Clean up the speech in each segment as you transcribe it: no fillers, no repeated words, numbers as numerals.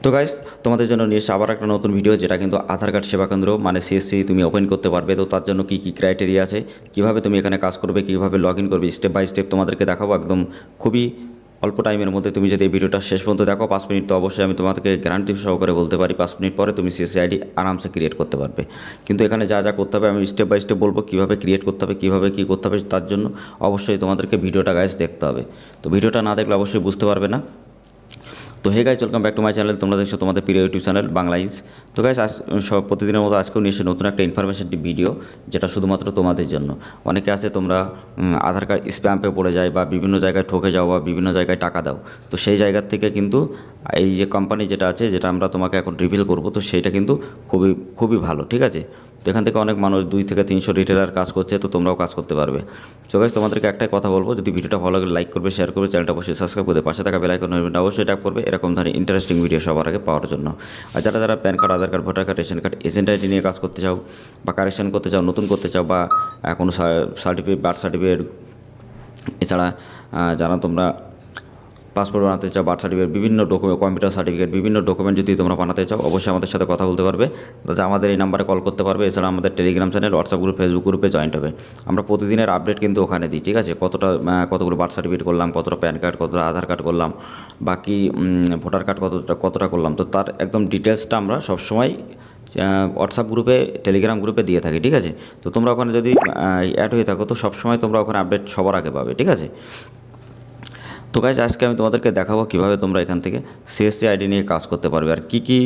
তো গাইস, তোমাদের জন্য নিয়ে এসে আবার একটা নতুন ভিডিও, যেটা কিন্তু আধার কার্ড সেবা কেন্দ্র মানে সিএসসি তুমি ওপেন করতে পারবে। তো তার জন্য কী কী ক্রাইটেরিয়া আছে, কীভাবে তুমি এখানে কাজ করবে, কীভাবে লগ ইন করবে, স্টেপ বাই স্টেপ তোমাদেরকে দেখাবো। একদম খুবই অল্প টাইমের মধ্যে তুমি যদি এই ভিডিওটা শেষ পর্যন্ত দেখো 5 মিনিট, তো অবশ্যই আমি তোমাদেরকে গ্যারান্টি সহকারে বলতে পারি 5 মিনিট পরে তুমি সিএসসি আইডি আরামসে ক্রিয়েট করতে পারবে। কিন্তু এখানে যা যা করতে হবে আমি স্টেপ বাই স্টেপ বলবো, কীভাবে ক্রিয়েট করতে হবে, কীভাবে কী করতে হবে। তার জন্য অবশ্যই তোমাদেরকে ভিডিওটা গাইস দেখতে হবে। তো ভিডিওটা না দেখলে অবশ্যই বুঝতে পারবে না। তো hey guys, welcome back to my channel. তোমরা দেখছো তোমাদের প্রিয় ইউটিউব চ্যানেল বাংলা ইন্স। তো গাইস, সব প্রতিদিনের মতো আজকেও নিয়ে এসে নতুন একটা ইনফরমেশনটি ভিডিও, যেটা শুধুমাত্র তোমাদের জন্য। অনেকে আছে তোমরা আধার কার্ড স্প্যাম্পে পড়ে যায় বা বিভিন্ন জায়গায় ঠকে যাও বা বিভিন্ন জায়গায় টাকা দাও। তো সেই জায়গার থেকে কিন্তু এই যে কোম্পানি যেটা আছে, যেটা আমরা তোমাকে এখন রিভিল করব, তো সেইটা কিন্তু খুবই খুবই ভালো, ঠিক আছে। তো এখান থেকে অনেক মানুষ 2 থেকে 300 রিটেলার কাজ করছে, তো তোমরাও কাজ করতে পারবে। তো গাইস, তোমাদেরকে একটাই কথা বলবো, যদি ভিডিওটা ভালো লাগে লাইক করবে, শেয়ার করবে, চ্যানেলটা অবশ্যই সাবস্ক্রাইব করে পাশে থাকা বেল আইকন অবশ্যই ট্যাপ করবে এরকম ধরনের ইন্টারেস্টিং ভিডিও সবার আগে পাওয়ার জন্য। আর যারা যারা PAN card, Aadhaar card, voter card, ration card, agent ID নিয়ে কাজ করতে চাও বা কারেকশন করতে চাও, নতুন করতে চাও, বা কোনো সার্টিফিকেট, বার্থ সার্টিফিকেট, এছাড়া যারা তোমরা পাসপোর্ট বানাতে চাও, বার্থ সার্টিফিকেট, বিভিন্ন ডকুমেন্ট, কম্পিউটার সার্টিফিকেট, বিভিন্ন ডকুমেন্ট যদি তোমরা বানাতে চাও, অবশ্যই আমাদের সাথে কথা বলতে পারবে। তাতে আমাদের এই নাম্বারে কল করতে পারবে। এছাড়া আমাদের Telegram channel, WhatsApp group, Facebook গ্রুপে জয়েন্ট হবে। আমরা প্রতিদিনের আপডেট কিন্তু ওখানে দিই, ঠিক আছে। কতগুলো বার্থ সার্টিফিকেট করলাম, কতটা প্যান কার্ড, কতটা আধার কার্ড করলাম, বাকি ভোটার কার্ড কতটা করলাম, তো তার একদম ডিটেলসটা আমরা সবসময় হোয়াটসঅ্যাপ গ্রুপে, টেলিগ্রাম গ্রুপে দিয়ে থাকি, ঠিক আছে। তো তোমরা ওখানে যদি অ্যাড হয়ে থাকো, তো সবসময় তোমরা ওখানে আপডেট সবার আগে পাবে, ঠিক আছে। তো গাইজ, আজকে আমি তোমাদেরকে দেখাবো কীভাবে তোমরা এখান থেকে সিএসসি আইডি নিয়ে কাজ করতে পারবে আর কী কী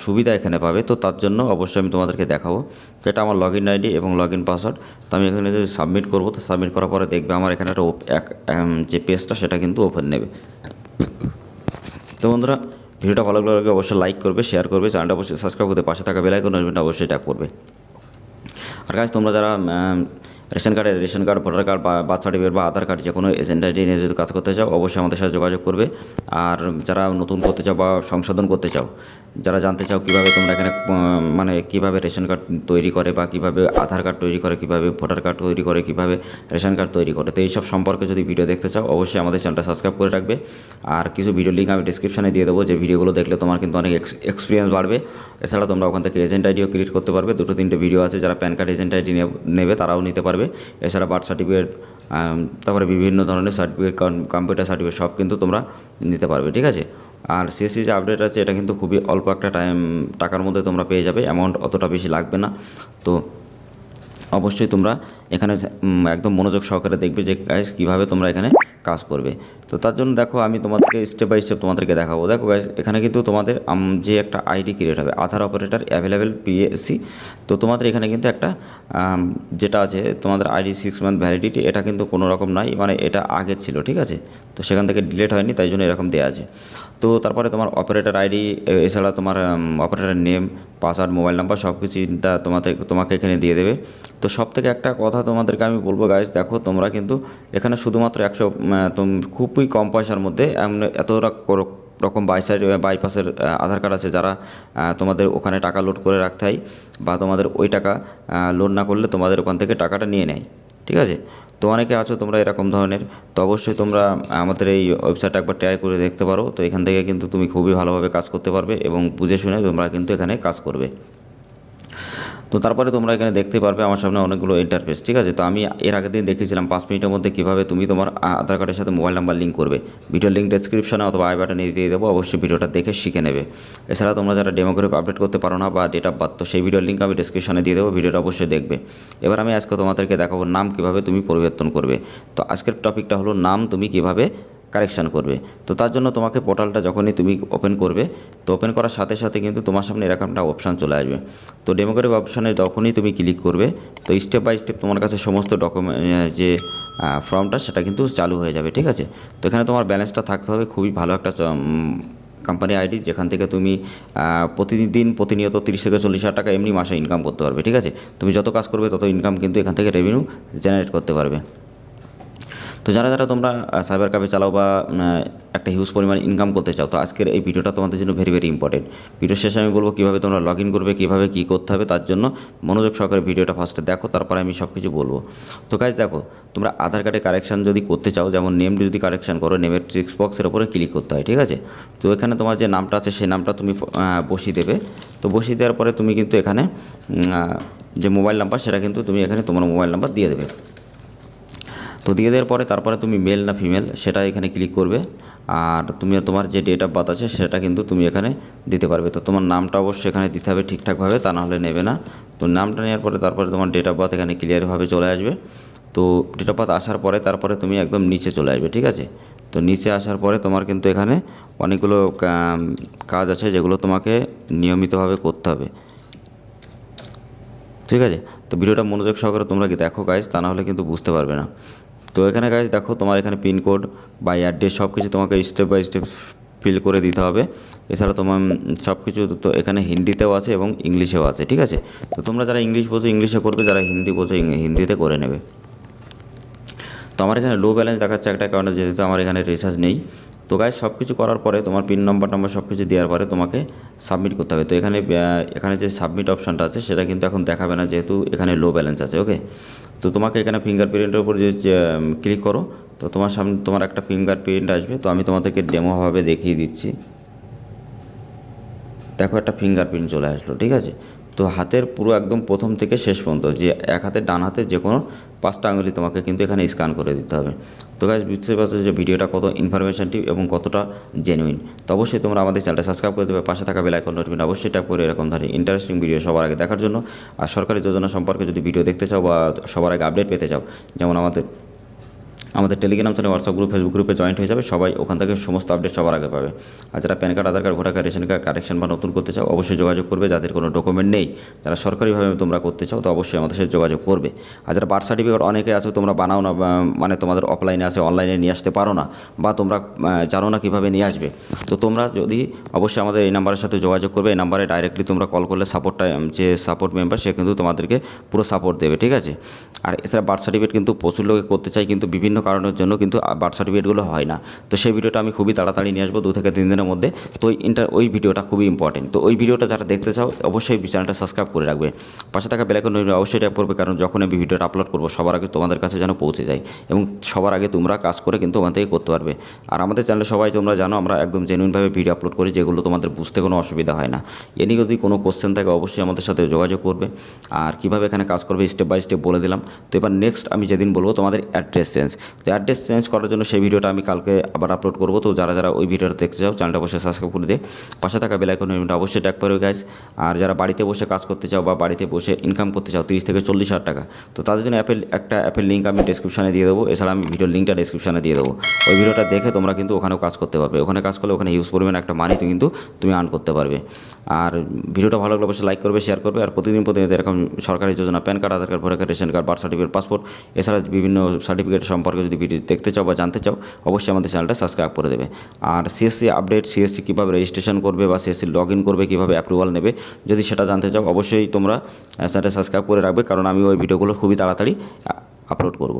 সুবিধা এখানে পাবে। তো তার জন্য অবশ্যই আমি তোমাদেরকে দেখাবো, যেটা আমার লগ ইন আইডি এবং লগ ইন পাসওয়ার্ড। তো আমি এখানে যদি সাবমিট করবো, তো সাবমিট করার পরে দেখবে আমার এখানে একটা যে পেজটা, সেটা কিন্তু ওপেন নেবে। তো বন্ধুরা, ভিডিওটা ভালো লাগলে অবশ্যই লাইক করবে, শেয়ার করবে, চ্যানেলটা অবশ্যই সাবস্ক্রাইব করতে পাশে থাকা বেল আইকন অবশ্যই ট্যাপ করবে। আর গাইজ, তোমরা যারা রেশন কার্ড, ভোটার কার্ড বা বার্থ সার্টিফিকেট বা আধার কার্ড, যে কোনো এজেন্ট আইডি নিয়ে যদি কাজ করতে চাও, অবশ্যই আমাদের সাথে যোগাযোগ করবে। আর যারা নতুন করতে চাও বা সংশোধন করতে চাও, যারা জানতে চাও কীভাবে তোমরা এখানে মানে কীভাবে রেশন কার্ড তৈরি করে, বা কীভাবে আধার কার্ড তৈরি করে, কীভাবে ভোটার কার্ড তৈরি করে, কীভাবে রেশন কার্ড তৈরি করে, তো এইসব সম্পর্কে যদি ভিডিও দেখতে চাও, অবশ্যই আমাদের চ্যানেলটা সাবস্ক্রাইব করে রাখবে। আর কিছু ভিডিও লিঙ্ক আমি ডিসক্রিপশানে দিয়ে দেবো, যে ভিডিওগুলো দেখলে তোমার কিন্তু অনেক এক্সপিরিয়েন্স বাড়বে। এছাড়া তোমরা ওখান থেকে এজেন্ট আইডিও ক্রিয়েট করতে পারবে। 2-3টে ভিডিও আছে, যারা প্যান কার্ড এজেন্ট আইডি নেবে তারাও নিতে পারবে। এছাড়া বার্থ সার্টিফিকেট, তারপরে বিভিন্ন ধরনের সার্টিফিকেট, কম্পিউটার সার্টিফিকেট, সব কিন্তু তোমরা নিতে পারবে, ঠিক আছে। আর সিএসসি যে আপডেট আছে, এটা কিন্তু খুবই অল্প একটা টাকার মধ্যে তোমরা পেয়ে যাবে, অ্যামাউন্ট অতটা বেশি লাগবে না। তো অবশ্যই তোমরা এখানে একদম মনোযোগ সহকারে দেখবে যে গাইস কীভাবে তোমরা এখানে কাজ করবে। তো তার জন্য দেখো, আমি তোমাদেরকে স্টেপ বাই স্টেপ তোমাদেরকে দেখাবো। দেখো গাইস, এখানে কিন্তু তোমাদের যে একটা আইডি ক্রিয়েট হবে, আধার অপারেটর অ্যাভেলেবেল পিএসসি। তো তোমাদের এখানে কিন্তু একটা যেটা আছে তোমাদের আইডি 6 মান্থ ভ্যালিডিটি, এটা কিন্তু কোনো রকম নাই, মানে এটা আগে ছিল, ঠিক আছে। তো সেখান থেকে ডিলিট হয়নি, তাই জন্য এরকম দেওয়া আছে। তো তারপরে তোমার অপারেটর আইডি, এছাড়া তোমার operator name, password, mobile number, সব কিছুটা তোমাকে এখানে দিয়ে দেবে। তো সব থেকে একটা কথা তোমাদেরকে আমি বলবো গাইজ, দেখো তোমরা কিন্তু এখানে শুধুমাত্র খুবই কম পয়সার মধ্যে এত রকম বাইপাসের আধার কার্ড আছে, যারা তোমাদের ওখানে টাকা লোড করে রাখতে হয়, বা তোমাদের ওই টাকা লোড না করলে তোমাদের ওখান থেকে টাকাটা নিয়ে নেয়, ঠিক আছে। তো অনেকে আছো তোমরা এরকম ধরনের, তো অবশ্যই তোমরা আমাদের এই ওয়েবসাইটটা একবার ট্রাই করে দেখতে পারো। তো এখান থেকে কিন্তু তুমি খুবই ভালোভাবে কাজ করতে পারবে এবং বুঝে শুনে তোমরা কিন্তু এখানে কাজ করবে। তো তারপরে তোমরা এখানে দেখতে পারবে আমার সামনে অনেকগুলো ইন্টারফেস, ঠিক আছে। তো আমি এর আগের দিন দেখিয়েছিলাম 5 মিনিটের মধ্যে কীভাবে তুমি তোমার আধার কার্ডের সাথে মোবাইল নাম্বার লিঙ্ক করবে। ভিডিওর লিঙ্ক ডেসক্রিপশনে অথবা আই বাটনে দিয়ে দেবো, অবশ্যই ভিডিওটা দেখে শিখে নেবে। এছাড়া তোমরা যারা ডেমোগ্রাফি আপডেট করতে পারো না বা ডেট অফ বার্থ, তো সেই ভিডিওর লিঙ্ক আমি ডেসক্রিপশনে দিয়ে দেবো, ভিডিওটা অবশ্যই দেখবে। এবার আমি আজকে তোমাদেরকে দেখাবো নাম কীভাবে তুমি পরিবর্তন করবে। তো আজকের টপিকটা হলো নাম তুমি কীভাবে কারেকশান করবে। তো তার জন্য তোমাকে পোর্টালটা যখনই তুমি ওপেন করবে, তো ওপেন করার সাথে সাথে কিন্তু তোমার সামনে এরকম একটা অপশান চলে আসবে। তো ডেমোগ্রাফি অপশানে যখনই তুমি ক্লিক করবে, তো স্টেপ বাই স্টেপ তোমার কাছে সমস্ত ডকুমেন্ট যে ফর্মটা, সেটা কিন্তু চালু হয়ে যাবে, ঠিক আছে। তো এখানে তোমার ব্যালেন্সটা থাকতে হবে, খুবই ভালো একটা কোম্পানি আইডি, যেখান থেকে তুমি প্রতিনিয়ত 30 থেকে 40 হাজার টাকা এমনি মাসে ইনকাম করতে পারবে, ঠিক আছে। তুমি যত কাজ করবে তত ইনকাম কিন্তু এখান থেকে রেভিনিউ জেনারেট করতে পারবে। তো যারা যারা তোমরা সাইবার ক্যাফে চালাও বা একটা হিউজ পরিমাণ ইনকাম করতে চাও, তো আজকের এই ভিডিওটা তোমাদের জন্য ভেরি ভেরি ইম্পর্টেন্ট। ভিডিও শেষে আমি বলবো কীভাবে তোমরা লগ ইন করবে, কীভাবে কী করতে হবে, তার জন্য মনোযোগ সহকারে ভিডিওটা ফার্স্টে দেখো, তারপরে আমি সব কিছু বলবো। তো গাইস দেখো, তোমরা আধার কার্ডে কারেকশান যদি করতে চাও, যেমন নেম যদি কারেকশান করো, নেমের টেক্সট বক্সের ওপরে ক্লিক করতে হয়, ঠিক আছে। তো এখানে তোমার যে নামটা আছে সেই নামটা তুমি বসিয়ে দেবে। তো বসিয়ে দেওয়ার পরে তুমি কিন্তু এখানে যে মোবাইল নাম্বার সেটা কিন্তু তুমি এখানে তোমার মোবাইল নাম্বার দিয়ে দেবে। তো দিয়ে দেওয়ার পরে তারপরে তুমি মেল না ফিমেল সেটা এখানে ক্লিক করবে, আর তুমি তোমার যে ডেট অফ বার্থ আছে সেটা কিন্তু তুমি এখানে দিতে পারবে। তো তোমার নামটা অবশ্যই এখানে দিতে হবে ঠিকঠাকভাবে, তা নাহলে নেবে না। তো নামটা নেওয়ার পরে তারপরে তোমার ডেট অফ বার্থ এখানে ক্লিয়ারভাবে চলে আসবে। তো ডেট অফ বার্থ আসার পরে তারপরে তুমি একদম নিচে চলে আসবে, ঠিক আছে। তো নিচে আসার পরে তোমার কিন্তু এখানে অনেকগুলো কাজ আছে যেগুলো তোমাকে নিয়মিতভাবে করতে হবে, ঠিক আছে। তো ভিডিওটা মনোযোগ সহকারে তোমরা কি দেখো গাইজ, তা নাহলে কিন্তু বুঝতে পারবে না। তো এখানে গাইজ দেখো, তোমার এখানে পিনকোড বা অ্যাড্রেস সব কিছু তোমাকে স্টেপ বাই স্টেপ ফিল করে দিতে হবে। এছাড়া তোমার সব কিছু তো এখানে হিন্দিতেও আছে এবং ইংলিশেও আছে, ঠিক আছে। তো তোমরা যারা ইংলিশ বোঝো ইংলিশে করবে, যারা হিন্দি বোঝো হিন্দিতে করে নেবে। তো আমার এখানে লো ব্যালেন্স দেখাচ্ছে একটা কারণে, যেহেতু আমার এখানে রিচার্জ নেই। তো গাইজ সব কিছু করার পরে তোমার পিন নাম্বার সব কিছু দেওয়ার পরে তোমাকে সাবমিট করতে হবে। তো এখানে যে সাবমিট অপশানটা আছে সেটা কিন্তু এখন দেখাবে না, যেহেতু এখানে লো ব্যালেন্স আছে, ওকে। তো তোমাকে এখানে ফিঙ্গারপ্রিন্টের উপর যে ক্লিক করো, তো তোমার সামনে তোমার একটা ফিঙ্গারপ্রিন্ট আসবে। তো আমি তোমাদেরকে ডেমোভাবে দেখিয়ে দিচ্ছি। দেখো একটা ফিঙ্গারপ্রিন্ট চলে আসলো, ঠিক আছে। তো হাতের পুরো একদম প্রথম থেকে শেষ পর্যন্ত যে এক হাতের ডান হাতের যে কোনো 5টা আঙুলি তোমাকে কিন্তু এখানে স্ক্যান করে দিতে হবে। তো গাইজ বুঝতে পারছো যে ভিডিওটা কত ইনফরমেশনটিভ এবং কতটা জেনুইন। তো অবশ্যই তোমরা আমাদের চ্যানেলটা সাবস্ক্রাইব করে দেবে, পাশে থাকা বেল আইকন নোটিফিকেশন অবশ্যই ট্যাপ করে এরকম ধরনের ইন্টারেস্টিং ভিডিও সবার আগে দেখার জন্য। আর সরকারি যোজনা সম্পর্কে যদি ভিডিও দেখতে চাও বা সবার আগে আপডেট পেতে চাও, যেমন আমাদের Telegram channel, WhatsApp group, Facebook গ্রুপে জয়েন্ট হয়ে যাবে, সবাই ওখান থেকে সমস্ত আপডেট সবার আগে পাবে। আর যারা PAN card, Aadhaar card, voter card, ration card correction বা নতুন করতে চাও, অবশ্যই যোগাযোগ করবে। যাদের কোনো ডকুমেন্ট নেই, যারা সরকারিভাবে তোমরা করতে চাও, তো অবশ্যই আমাদের সাথে যোগাযোগ করবে। আর যারা বার্থ সার্টিফিকেট অনেকে আছে তোমরা বানাও না, মানে তোমাদের অফলাইনে আছে, অনলাইনে নিয়ে আসতে পারো না, বা তোমরা জানো না কীভাবে নিয়ে আসবে, তো তোমরা যদি অবশ্যই আমাদের এই নাম্বারের সাথে যোগাযোগ করবে। এই নাম্বারে ডাইরেক্টলি তোমরা কল করলে যে সাপোর্ট মেম্বার সে কিন্তু তোমাদেরকে পুরো সাপোর্ট দেবে, ঠিক আছে। আর এছাড়া বার্থ সার্টিফিকেট কিন্তু প্রচুর লোকে করতে চাই, কিন্তু বিভিন্ন কারণের জন্য কিন্তু বার্থ সার্টিফিকেটগুলো হয় না। তো সেই ভিডিওটা আমি খুবই তাড়াতাড়ি নিয়ে আসবো, 2 থেকে 3 দিনের মধ্যে। তো ওই ভিডিওটা খুবই ইম্পর্টেন্ট। তো ওই ভিডিওটা যারা দেখতে চাও অবশ্যই চ্যানেলটা সাবস্ক্রাইব করে রাখবে, পাশে থাকা বেল আইকন অবশ্যই ট্যাপ করবে, কারণ যখন আমি ভিডিওটা আপলোড করবো সবার আগে তোমাদের কাছে যেন পৌঁছে যায় এবং সবার আগে তোমরা কাজ করে কিন্তু ওখান থেকে করতে পারবে। আর আমাদের চ্যানেলে সবাই তোমরা জানো আমরা একদম জেনুইনভাবে ভিডিও আপলোড করি, যেগুলো তোমাদের বুঝতে কোনো অসুবিধা হয় না। এ নিয়ে যদি কোনো কোশ্চেন থাকে অবশ্যই আমাদের সাথে যোগাযোগ করবে। আর কীভাবে এখানে কাজ করবে স্টেপ বাই স্টেপ বলে দিলাম। তো এবার নেক্সট আমি যেদিন বলবো তোমাদের অ্যাড্রেস চেঞ্জ, তো অ্যাড্রেস চেঞ্জ করার জন্য সেই ভিডিওটা আমি কালকে আবার আপলোড করবো। তো যারা যারা ওই ভিডিওটা দেখতে চাও চ্যানেলটা অবশ্যই সাবস্ক্রাইব করে দিয়ে পাশে থাকা বেল আইকন অবশ্যই ট্যাপ করবে গাইজ। আর যারা বাড়িতে বসে কাজ করতে চাও বা বাড়িতে বসে ইনকাম করতে চাও 30 থেকে 40 হাজার টাকা, তো তাদের জন্য একটা অ্যাপের লিঙ্ক আমি ডেসক্রিপশানে দিয়ে দেবো। এছাড়া আমি ভিডিওর লিঙ্কটা ডেসক্রিপশানে দিয়ে দেবো। ওই ভিডিওটা দেখে তোমরা কিন্তু ওখানেও কাজ করতে পারবে। ওখানে কাজ করলে ওখানে হিউজ পরিমাণে একটা মানি কিন্তু তুমি আর্ন করতে পারবে। আর ভিডিওটা ভালো লাগলে অবশ্যই লাইক করবে, শেয়ার করবে। আর প্রতিদিন এরকম সরকারি যোজনা, PAN card, Aadhaar card, voter card, ration card, birth certificate, passport, এছাড়া বিভিন্ন সার্টিফিকেট সম্পর্কে যদি ভিডিও দেখতে চাও বা জানতে চাও অবশ্যই আমাদের চ্যানেলটা সাবস্ক্রাইব করে দেবে। আর সিএসসি আপডেট, সিএসসি কীভাবে রেজিস্ট্রেশন করবে বা সিএসসি লগ ইন করবে, কীভাবে অ্যাপ্রুভাল নেবে, যদি সেটা জানতে চাও অবশ্যই তোমরা চ্যানেলটা সাবস্ক্রাইব করে রাখবে, কারণ আমি ওই ভিডিওগুলো খুবই তাড়াতাড়ি আপলোড করব।